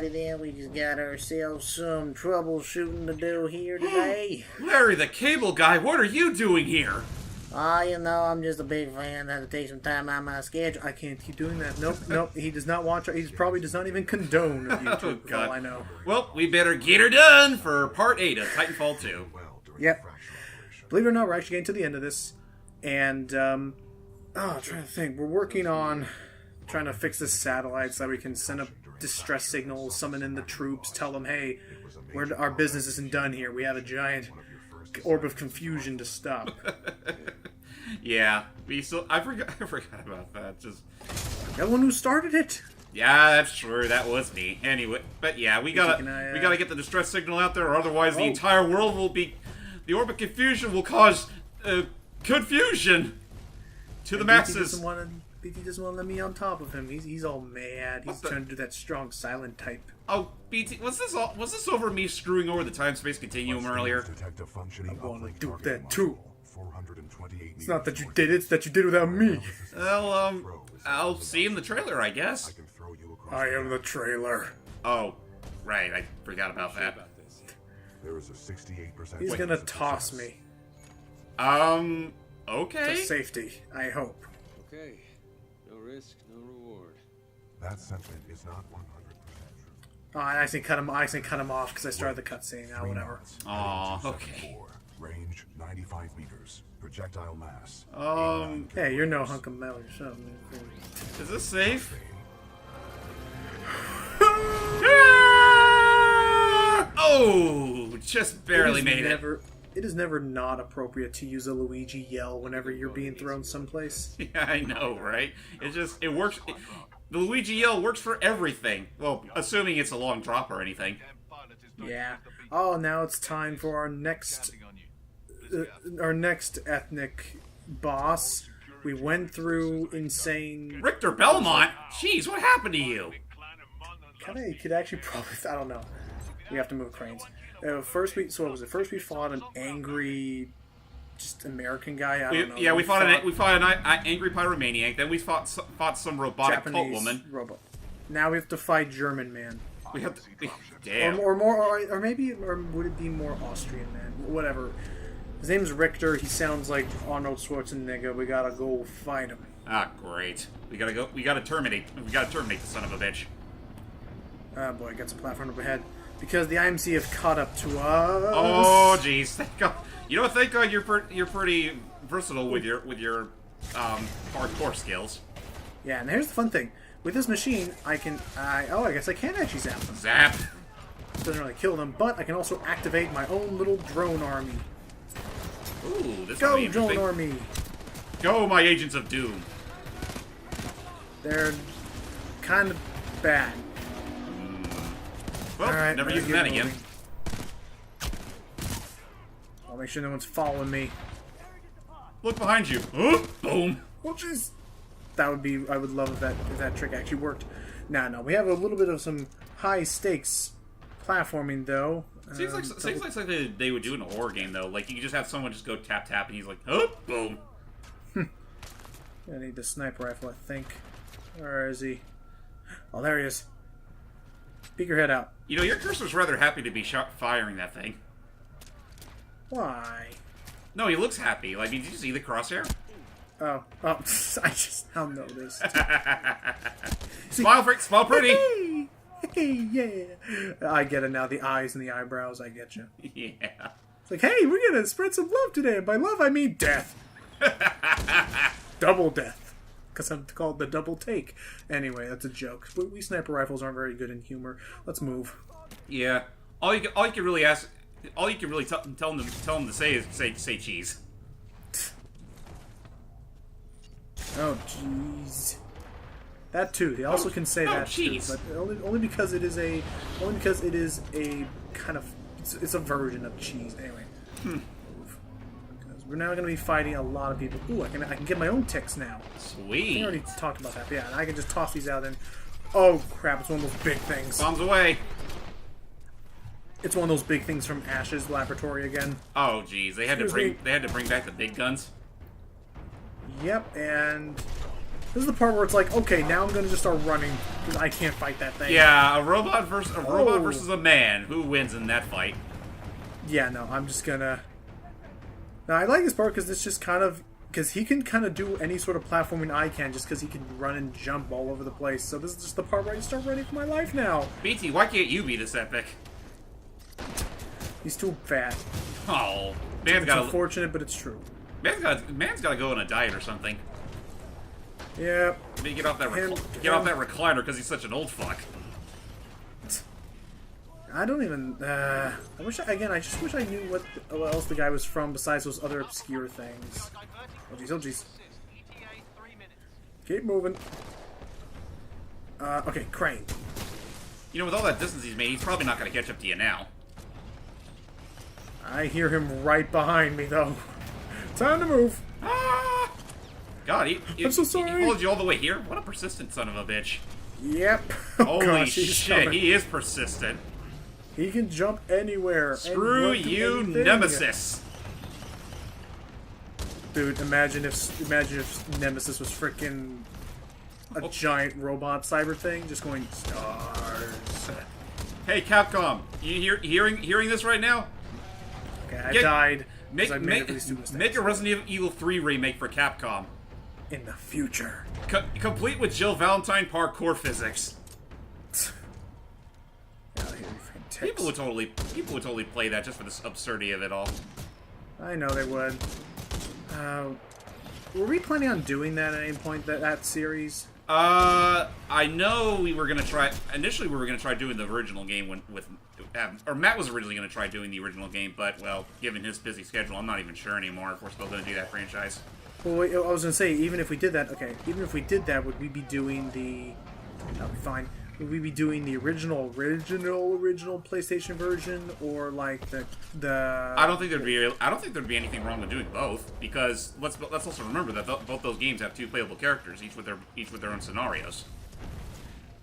Alrighty then, we just got ourselves some troubleshooting to do here today. Larry the Cable Guy, what are you doing here? You know, I'm just a big fan. I have to take some time out of my schedule. I can't keep doing that. Nope. He does not watch. He probably does not even condone YouTube. Oh, God. All I know. Well, we better get her done for Part 8 of Titanfall 2. Yep. Believe it or not, we're actually getting to the end of this. And, I'm trying to think. We're working on trying to fix this satellite so that we can send up distress signals, summon in the troops, tell them, hey, our business isn't done here. We have a giant orb of confusion to stop. Yeah, I forgot about that. The one who started it. Yeah, that's true. That was me. Anyway, but yeah, we gotta get the distress signal out there, or otherwise the entire world will be. The orb of confusion will cause confusion to the masses. BT doesn't want to let me on top of him. He's all mad. He's trying to do that strong silent type. Oh, BT, was this over me screwing over the time-space continuum earlier? I want to do that too. It's not that you did it, it's that you did it without me. Well, I'll see in the trailer, I guess. I am the trailer. Oh, right, I forgot about that. He's gonna toss me. Okay. To safety, I hope. Okay. No risk, no reward. That sentiment is not 100% true. I accidentally cut him off because I started the cutscene. Now, whatever. Aw, okay. Range 95 meters. Projectile mass. Hey, you're no hunk of metal or something. Is this safe? Oh, just barely made it. It is never not appropriate to use a Luigi yell whenever you're being thrown someplace. Yeah, I know, right? It works. The Luigi yell works for everything. Well, assuming it's a long drop or anything. Yeah. Oh, now it's time for our next ethnic boss. We went through insane. Richter Belmont? Jeez, what happened to you? Kinda, could actually probably. I don't know. We have to move cranes. First we fought an angry, just American guy. I don't know. Yeah, we fought an angry pyromaniac. Then we fought some robotic Japanese cult woman. Robot. Now we have to fight German man. We have to. Damn. Or would it be more Austrian man? Whatever. His name's Richter. He sounds like Arnold Schwarzenegger. We gotta go fight him. Ah, great. We gotta terminate the son of a bitch. Oh boy, gets a platform up ahead. Because the IMC have caught up to us. Oh, jeez! Thank God. You know what? Thank God you're pretty versatile with your hardcore skills. Yeah, and here's the fun thing: with this machine, I guess I can actually zap them. Zap. Doesn't really kill them, but I can also activate my own little drone army. Ooh, this Go, be interesting. drone army! Go, my agents of doom! They're kind of bad. Well, right, never using that again. I'll make sure no one's following me. Look behind you. Oh, boom. Well, jeez. I would love if that trick actually worked. No. We have a little bit of some high stakes platforming though. Seems like they would do in a horror game though. Like you could just have someone just go tap tap and he's like, oh, boom. I need the sniper rifle, I think. Where is he? Oh, there he is. Peek your head out. You know, your cursor's rather happy to be firing that thing. Why? No, he looks happy. Like, did you see the crosshair? Oh, I just now noticed. Smile pretty. Hey, yeah. I get it now. The eyes and the eyebrows. I get you. Yeah. It's like, hey, we're gonna spread some love today. And by love, I mean death. Double death. Because I'm called the double take. Anyway, that's a joke. But we sniper rifles aren't very good in humor. Let's move. Yeah. All you can really tell them to say is say cheese. Oh, jeez. That too. They also can say that too, but only because it is a kind of it's a version of cheese. Anyway. Because we're now going to be fighting a lot of people. Ooh, I can get my own ticks now. Sweet. I already talked about that. But yeah, and I can just toss these out and oh crap! It's one of those big things. Bombs away. It's one of those big things from Ash's laboratory again. Oh jeez, they had to bring back the big guns. Yep, and This is the part where it's like, okay, now I'm gonna just start running because I can't fight that thing. Yeah, a robot versus a man. Who wins in that fight? Yeah, no, I'm just gonna. Now I like this part because it's just kind of because he can kind of do any sort of platforming I can, just because he can run and jump all over the place. So this is just the part where I start running for my life now. BT, why can't you be this epic? He's too fat. Oh, man's It's got unfortunate, but it's true. man's got to go on a diet or something. Yeah. Maybe get off that recliner because he's such an old fuck. I don't even. I just wish I knew what else the guy was from besides those other obscure things. Oh jeez, oh jeez. Keep moving. Okay, Crane. You know, with all that distance he's made, he's probably not going to catch up to you now. I hear him right behind me, though. Time to move. Ah! God, I'm so sorry. He followed you all the way here? What a persistent son of a bitch. Yep. Holy gosh, shit, he is persistent. He can jump anywhere. Screw you, Nemesis. Dude, imagine if Nemesis was freaking a giant robot cyber thing, just going stars. Hey, Capcom, you hearing this right now? Okay, I died. Make a Resident Evil 3 remake for Capcom. In the future. Complete with Jill Valentine parkour physics. People would totally play that just for the absurdity of it all. I know they would. Were we planning on doing that at any point, that series? I know we were gonna try. Initially, we were gonna try doing the original game or Matt was originally gonna try doing the original game, but well, given his busy schedule, I'm not even sure anymore if we're still gonna do that franchise. Well, wait, I was gonna say, even if we did that, would we be doing the? That'll be fine. Would we be doing the original PlayStation version, or like the? I don't think there'd be anything wrong with doing both, because let's also remember that both those games have two playable characters, each with their own scenarios.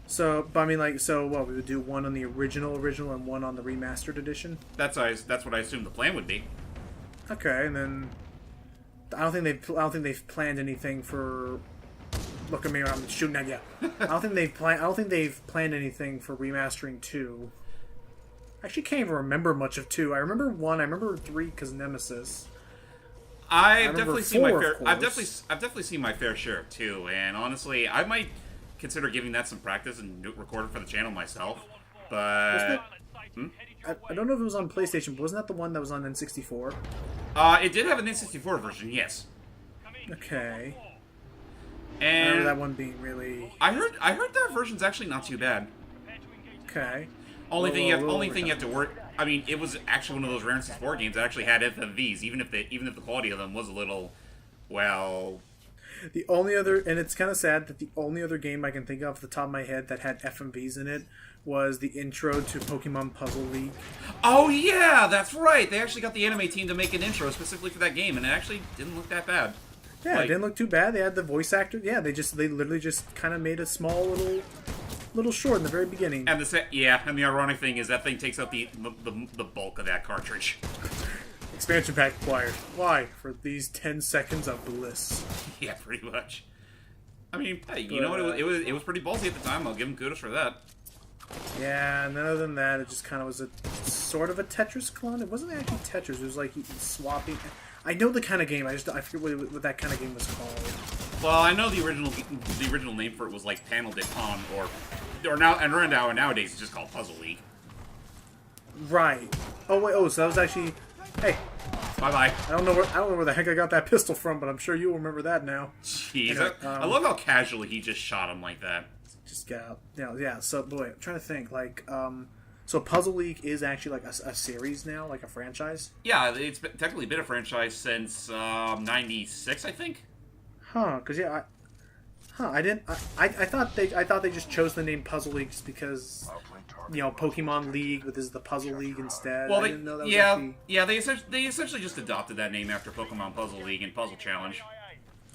So, but I mean, like, so what? We would do one on the original, and one on the remastered edition. That's what I assume the plan would be. Okay, and then I don't think they've planned anything for. Look at me, I'm shooting at you. I don't think they've planned anything for remastering 2. I actually can't even remember much of 2. I remember 1. I remember 3 because Nemesis. I've definitely seen my fair. I've definitely seen my fair share of 2, and honestly, I might consider giving that some practice and record it for the channel myself. But I don't know if it was on PlayStation, but wasn't that the one that was on N64? It did have an N64 version, yes. Okay. And I remember that one being really. I heard that version's actually not too bad. Okay. Only thing you have to worry. I mean, it was actually one of those rare N64 games that actually had FMVs, even if the quality of them was a little, well. The only other, and it's kind of sad that the only other game I can think of off the top of my head that had FMVs in it was the intro to Pokemon Puzzle League. Oh yeah, that's right. They actually got the anime team to make an intro specifically for that game, and it actually didn't look that bad. Yeah, it didn't look too bad. They had the voice actor. Yeah, they literally just kind of made a small little short in the very beginning. And the ironic thing is that thing takes up the bulk of that cartridge. Expansion pack acquired. Why? For these 10 seconds of bliss. Yeah, pretty much. I mean, hey, you know what? It was pretty ballsy at the time. I'll give them kudos for that. Yeah, and other than that, it just kind of was a sort of a Tetris clone. It wasn't actually Tetris. It was like swapping. I know the kind of game. I forget what that kind of game was called. Well, I know the original name for it was like Panel de Pon, nowadays it's just called Puzzle League. Right. Oh wait. Oh, so that was actually. Hey. Bye bye. I don't know where the heck I got that pistol from, but I'm sure you'll remember that now. Jeez, anyway, I love how casually he just shot him like that. Just got yeah. So boy, I'm trying to think like So Puzzle League is actually like a series now, like a franchise? Yeah, it's technically been a franchise since '96, I think. Huh? Because yeah, I thought they just chose the name Puzzle League just because Pokemon League, but this is the Puzzle League instead. Well, I didn't know that was actually... they essentially just adopted that name after Pokemon Puzzle League and Puzzle Challenge.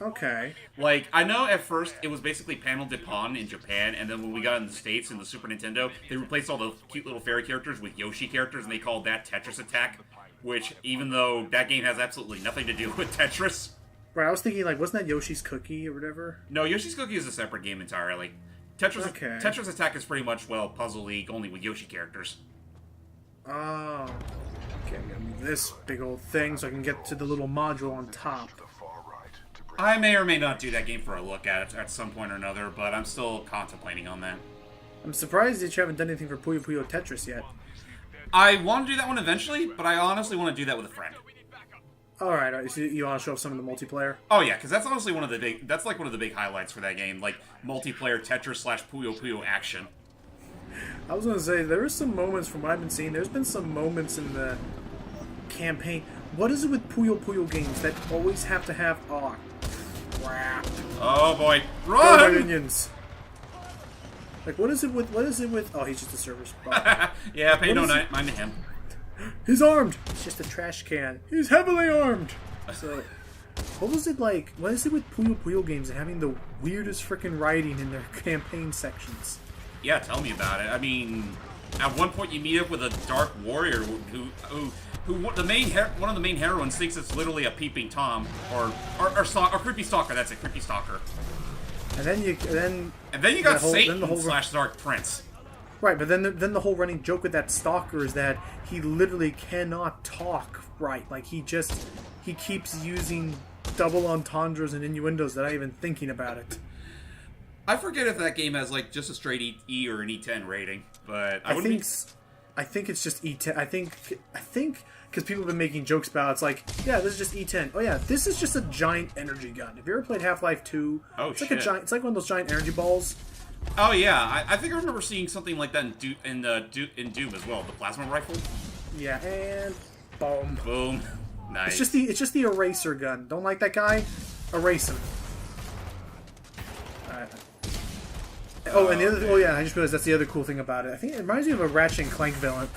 Okay. Like, I know at first it was basically Panel de Pon in Japan, and then when we got in the States in the Super Nintendo, they replaced all the cute little fairy characters with Yoshi characters, and they called that Tetris Attack, which, even though that game has absolutely nothing to do with Tetris, Right, I was thinking, like, wasn't that Yoshi's Cookie or whatever? No, Yoshi's Cookie is a separate game entirely. Tetris Attack is pretty much, well, Puzzle League, only with Yoshi characters. Oh. Okay, I'm gonna move this big old thing so I can get to the little module on top. I may or may not do that game for a look at some point or another, but I'm still contemplating on that. I'm surprised that you haven't done anything for Puyo Puyo Tetris yet. I want to do that one eventually, but I honestly want to do that with a friend. Alright, so you want to show off some of the multiplayer? Oh yeah, because that's honestly one of the big highlights for that game, like multiplayer Tetris / Puyo Puyo action. I was gonna say, there are some moments from what I've been seeing, there's been some moments in the campaign. What is it with Puyo Puyo games that always have to have, oh, crap. Oh boy, run! Minions. Like, what is it with, oh, he's just a server spot. Yeah, pay no mind to him. He's armed! It's just a trash can. He's heavily armed! So, what was it like, what is it with Puyo Puyo games having the weirdest freaking writing in their campaign sections? Yeah, tell me about it. I mean, at one point you meet up with a dark warrior who one of the main heroines thinks it's literally a peeping Tom or creepy stalker. That's it, creepy stalker. And then you got Satan / Dark Prince. Right, but then the whole running joke with that stalker is that he literally cannot talk right. Like he keeps using double entendres and innuendos that I even thinking about it. I forget if that game has like just a straight E or an E10 rating, but I think it's just E10. I think because people have been making jokes about it, it's like, yeah, this is just E10. Oh yeah, this is just a giant energy gun. Have you ever played Half-Life 2? Oh it's shit! Like it's like one of those giant energy balls. Oh yeah, I think I remember seeing something like that in Doom as well. The plasma rifle. Yeah, and boom. Boom. Nice. It's just the eraser gun. Don't like that guy? Erase him. Oh, and the other I just realized that's the other cool thing about it. I think it reminds me of a Ratchet and Clank villain.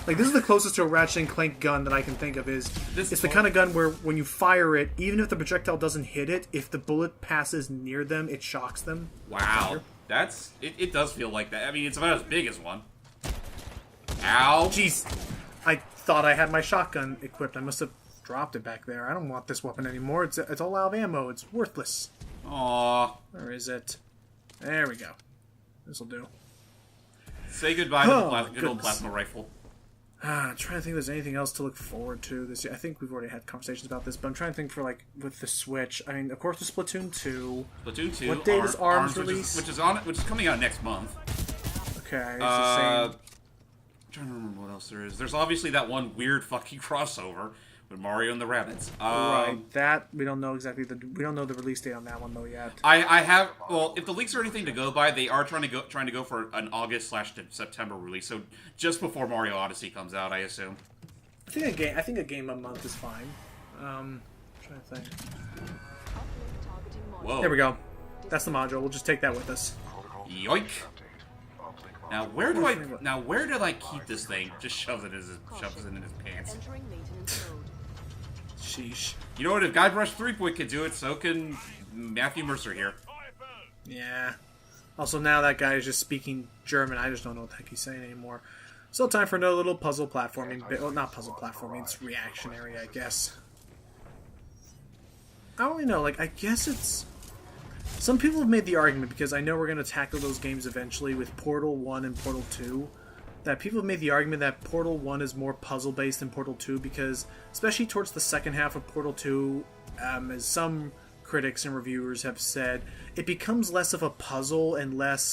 Like, this is the closest to a Ratchet and Clank gun that I can think of. It's the kind of gun where when you fire it, even if the projectile doesn't hit it, if the bullet passes near them, it shocks them. Wow. It does feel like that. I mean, it's about as big as one. Ow. Jeez. I thought I had my shotgun equipped. I must have dropped it back there. I don't want this weapon anymore. It's all out of ammo. It's worthless. Aww. Where is it? There we go. This'll do. Say goodbye to the good old plasma rifle. I'm trying to think if there's anything else to look forward to this year. I think we've already had conversations about this, but I'm trying to think for, like, with the Switch. I mean, of course, the Splatoon 2. Splatoon 2. What date is ARMS release? Which is coming out next month. Okay, it's the same. I'm trying to remember what else there is. There's obviously that one weird fucking crossover with Mario and the Rabbids. Right, that we don't know exactly we don't know the release date on that one though yet. Well, if the leaks are anything to go by, they are trying to go for an August / September release, so just before Mario Odyssey comes out, I assume. I think a game a month is fine. I'm trying to think. Whoa. There we go. That's the module. We'll just take that with us. Yoink. Now where did I keep this thing? Just shoves it in his pants. Sheesh. You know what? If Guybrush Threepwood could do it, so can Matthew Mercer here. Yeah. Also, now that guy is just speaking German. I just don't know what the heck he's saying anymore. So, time for another little puzzle platforming bit. Well, not puzzle platforming. It's reactionary, I guess. I don't really know. Like, I guess it's... Some people have made the argument, because I know we're going to tackle those games eventually with Portal 1 and Portal 2, that people have made the argument that Portal 1 is more puzzle-based than Portal 2 because, especially towards the second half of Portal 2, as some critics and reviewers have said, it becomes less of a puzzle and more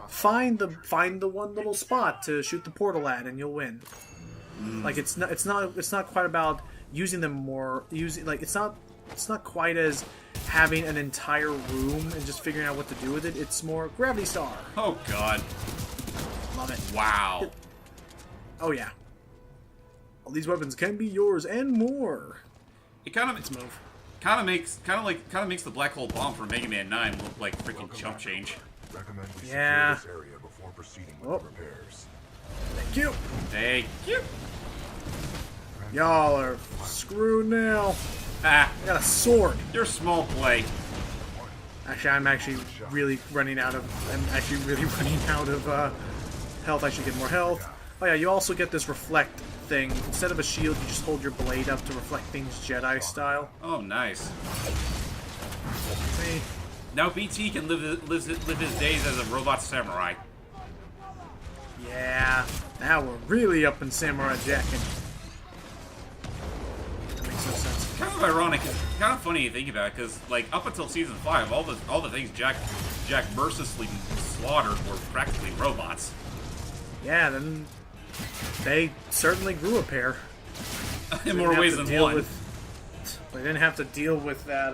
find the one little spot to shoot the portal at and you'll win. Like it's not quite about using them more. It's not quite as having an entire room and just figuring out what to do with it. It's more Gravity Star. Oh god. Love it. Wow. Oh yeah. All these weapons can be yours and more. It kind of makes the black hole bomb from Mega Man 9 look like freaking chump change. Yeah. This area before proceeding with repairs. Thank you. Thank you. Y'all are screwed now. Ah, I got a sword. You're small play. Actually, I'm really running out of health. I should get more health. Oh yeah, you also get this reflect thing. Instead of a shield, you just hold your blade up to reflect things Jedi style. Oh, nice. See? Now BT can live his days as a robot samurai. Yeah, now we're really up in Samurai Jacking. That makes no sense. Kind of ironic, it's kind of funny to think about it, because like up until season 5, all the things Jack mercilessly slaughtered were practically robots. Yeah, then they certainly grew a pair. In more ways than one. They didn't have to deal with that.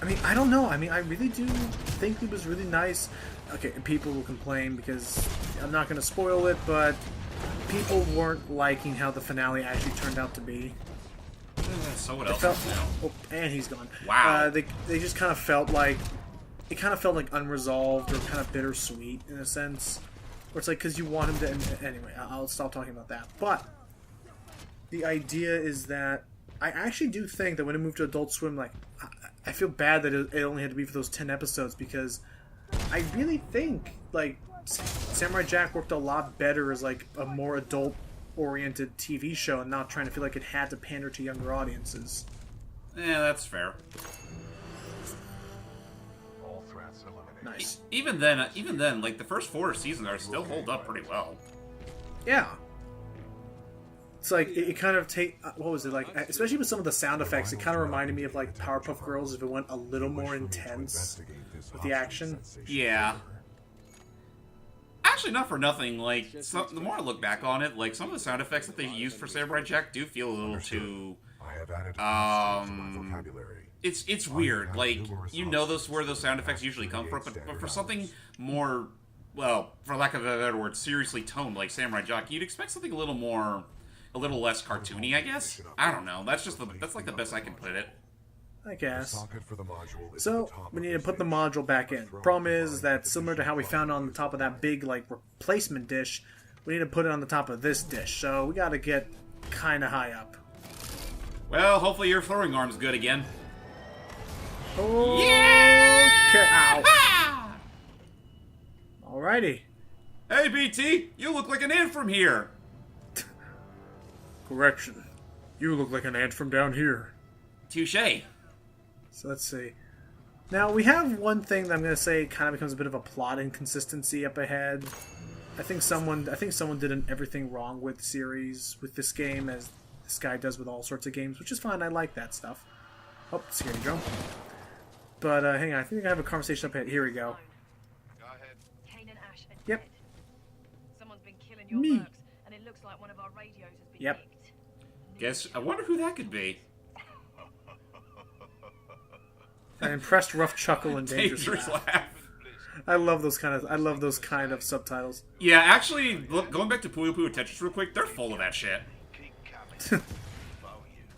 I mean, I don't know. I mean, I really do think it was really nice. Okay, people will complain because I'm not going to spoil it, but people weren't liking how the finale actually turned out to be. So what else is now? Oh, and he's gone. Wow. They just kind of felt like unresolved or kind of bittersweet in a sense. Where it's like, because you want him to... Anyway, I'll stop talking about that. But the idea is that I actually do think that when it moved to Adult Swim, like, I feel bad that it only had to be for those 10 episodes, because I really think, like, Samurai Jack worked a lot better as, like, a more adult-oriented TV show and not trying to feel like it had to pander to younger audiences. Yeah, that's fair. All threats eliminated. Nice. Even then, like, the first 4 seasons are still hold up pretty well. Yeah. It's like, it kind of what was it, like, especially with some of the sound effects, it kind of reminded me of, like, Powerpuff Girls if it went a little more intense with the action. Yeah. Actually, not for nothing, like, the more I look back on it, like, some of the sound effects that they used for Samurai Jack do feel a little too... It's weird, like, you know where those sound effects usually come from, but for something more, well, for lack of a better word, seriously toned like Samurai Jack, you'd expect something a little less cartoony, I guess? I don't know, that's like the best I can put it. I guess. So, we need to put the module back in. Problem is that, similar to how we found it on the top of that big, like, replacement dish, we need to put it on the top of this dish, so we gotta get kinda high up. Well, hopefully your throwing arm's good again. Okay. Yeah! Ow. Alrighty. Hey, BT, you look like an ant from here. Correction. You look like an ant from down here. Touché. So let's see. Now, we have one thing that I'm going to say kind of becomes a bit of a plot inconsistency up ahead. I think someone did an everything wrong with series with this game, as this guy does with all sorts of games, which is fine. I like that stuff. Oh, security drone. But hang on, I think we're gonna have a conversation up ahead. Here we go. Go ahead. Kane and Ash are Yep. dead. Someone's been killing your Me. mercs, and it looks like one of our radios has been Yep. nicked. Guess, I wonder who that could be. An impressed rough chuckle and dangerous Dangerous laugh. laugh. I love those kind of subtitles. Yeah, actually, look, going back to Puyo Puyo Tetris real quick, they're full of that shit.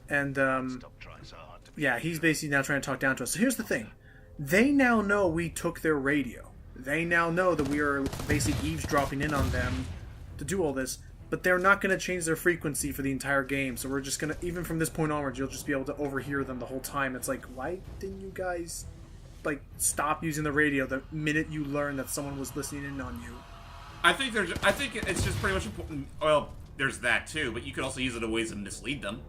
And yeah, he's basically now trying to talk down to us. So here's the thing. They now know we took their radio. They now know that we are basically eavesdropping in on them to do all this. But they're not going to change their frequency for the entire game. So we're just going to, even from this point onwards, you'll just be able to overhear them the whole time. It's like, why didn't you guys, like, stop using the radio the minute you learned that someone was listening in on you? I think it's just pretty much important. Well, there's that too, but you could also use it in ways to mislead them.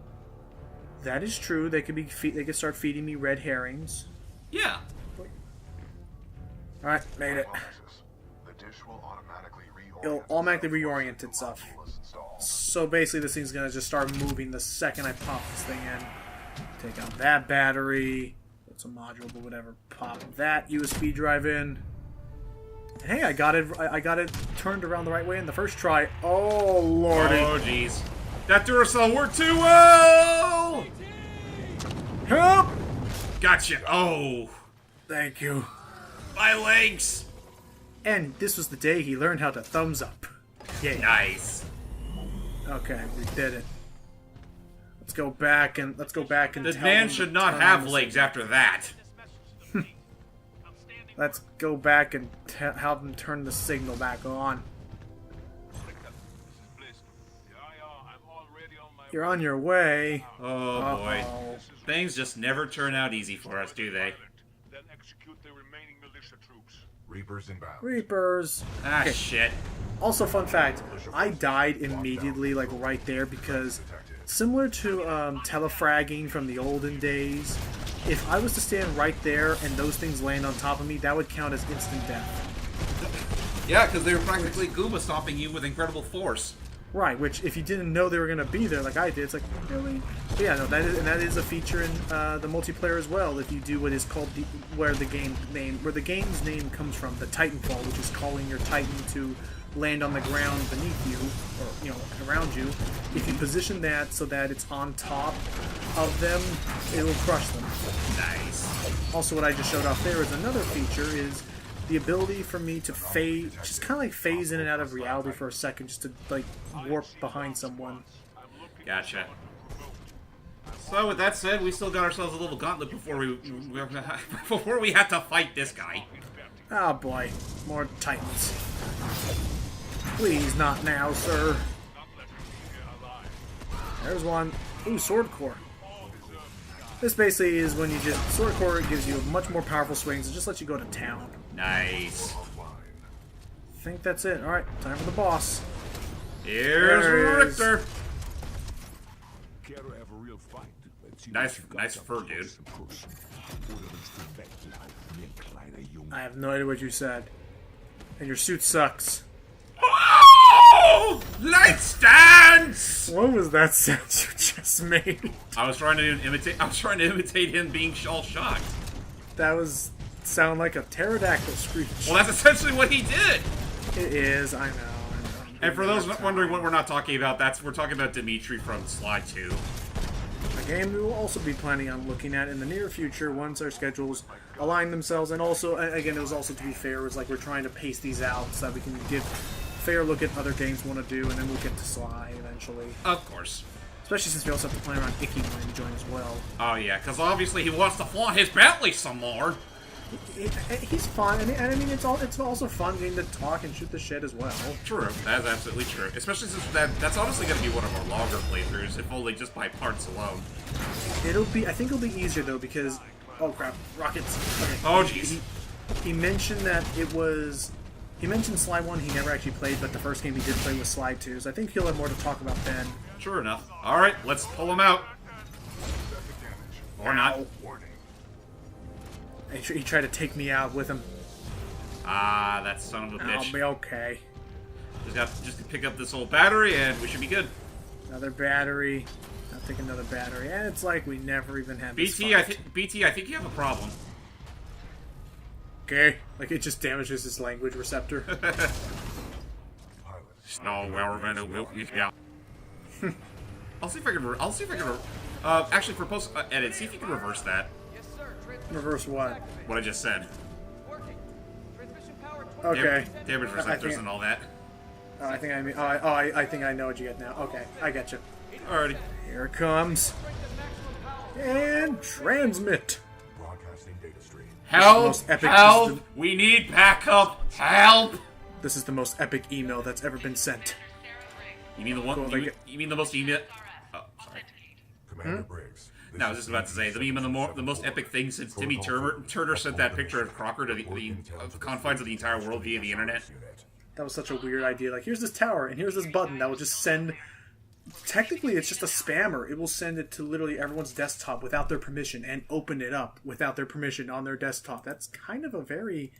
That is true. They could start feeding me red herrings. Yeah. All right, made it. It'll automatically reorient itself. So basically, this thing's gonna just start moving the second I pop this thing in. Take out that battery. It's a module, but whatever. Pop that USB drive in. And hey, I got it turned around the right way in the first try. Oh lordy! Oh jeez, that Duracell worked too well. Help! Gotcha. Oh, Thank you. my legs. And this was the day he learned how to thumbs up. Yay. Nice. Okay, we did it. Let's go back and This tell man them should to not turn have on the legs signal. after that. Let's go back and have them turn the signal back on. You're on your way. Oh boy. Uh-oh. Things just never turn out easy for us, do they? Then execute the remaining Reapers inbound. Reapers. Ah, Okay. shit. Also, fun fact, I died immediately, like, right there, because similar to telefragging from the olden days, if I was to stand right there and those things land on top of me, that would count as instant death. Yeah, because they were practically Goomba stopping you with incredible force. Right, which if you didn't know they were going to be there like I did, it's like, really? But yeah, no, that is a feature in the multiplayer as well. If you do what is called where the game's name comes from, the Titanfall, which is calling your Titan to land on the ground beneath you, or around you. If you position that so that it's on top of them, it'll crush them. Nice. Also, what I just showed off there is another feature is the ability for me to phase, just kind of like phase in and out of reality for a second, just to like warp behind someone. Gotcha. So with that said, we still got ourselves a little gauntlet before we had to fight this guy. Oh boy, more Titans. Please, not now, sir. There's one. Ooh, Sword Core. This basically is when you just... Sword Core gives you much more powerful swings and just lets you go to town. Nice. I think that's it. Alright, time for the boss. Here's Richter. Nice fur, dude. I have no idea what you said. And your suit sucks. Oh! Let's dance! What was that sound you just made? I was trying to imitate him being all shocked. That was sound like a pterodactyl screech. Well, that's essentially what he did. It is, I know. And for those wondering what we're not talking about, we're talking about Dimitri from Slide 2. A game we will also be planning on looking at in the near future once our schedules align themselves. And also, again, it was also, to be fair, it was like we're trying to pace these out so that we can give a fair look at other games we want to do, and then we'll get to Sly eventually. Of course. Especially since we also have to plan around Icky wanting to join as well. Oh yeah, because obviously he wants to flaunt his Bentley some more. He's fun, and I mean, it's also fun getting to talk and shoot the shit as well. True, that's absolutely true. Especially since that's honestly going to be one of our longer playthroughs, if only just by parts alone. I think it'll be easier though because, oh crap, rockets. Okay. Oh jeez. He mentioned that it was. He mentioned Slide 1 he never actually played, but the first game he did play was Slide 2, so I think he'll have more to talk about then. Sure enough. Alright, let's pull him out. Or not. He tried to take me out with him. Ah, that son of a bitch. I'll be okay. Just pick up this old battery and we should be good. Another battery. I'll take another battery. And it's like we never even had this BT, fight. I think you have a problem. Okay. Like, it just damages his language receptor. No, yeah. I'll see if I can, actually for post edit, see if you can reverse that. Reverse what? What I just said. Okay. Damage receptors and all that. I think I know what you get now. Okay, I get you. Alrighty. Here it comes. And transmit. Broadcasting data stream. Help! Help! We need backup! Help! This is the most epic email that's ever been sent. You mean the one? You mean the most email? Oh, sorry. Commander Briggs. No, I was just about to say the most epic thing since Timmy Turner sent that picture of Crocker to the confines of the entire world via the internet. That was such a weird idea. Like, here's this tower, and here's this button that will just send... Technically, it's just a spammer. It will send it to literally everyone's desktop without their permission, and open it up without their permission on their desktop. That's kind of a very...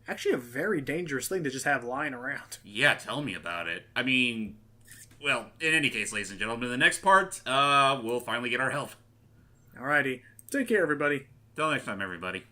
Actually, a very dangerous thing to just have lying around. Yeah, tell me about it. I mean... Well, in any case, ladies and gentlemen, in the next part, we'll finally get our help. Alrighty. Take care, everybody. Till next time, everybody.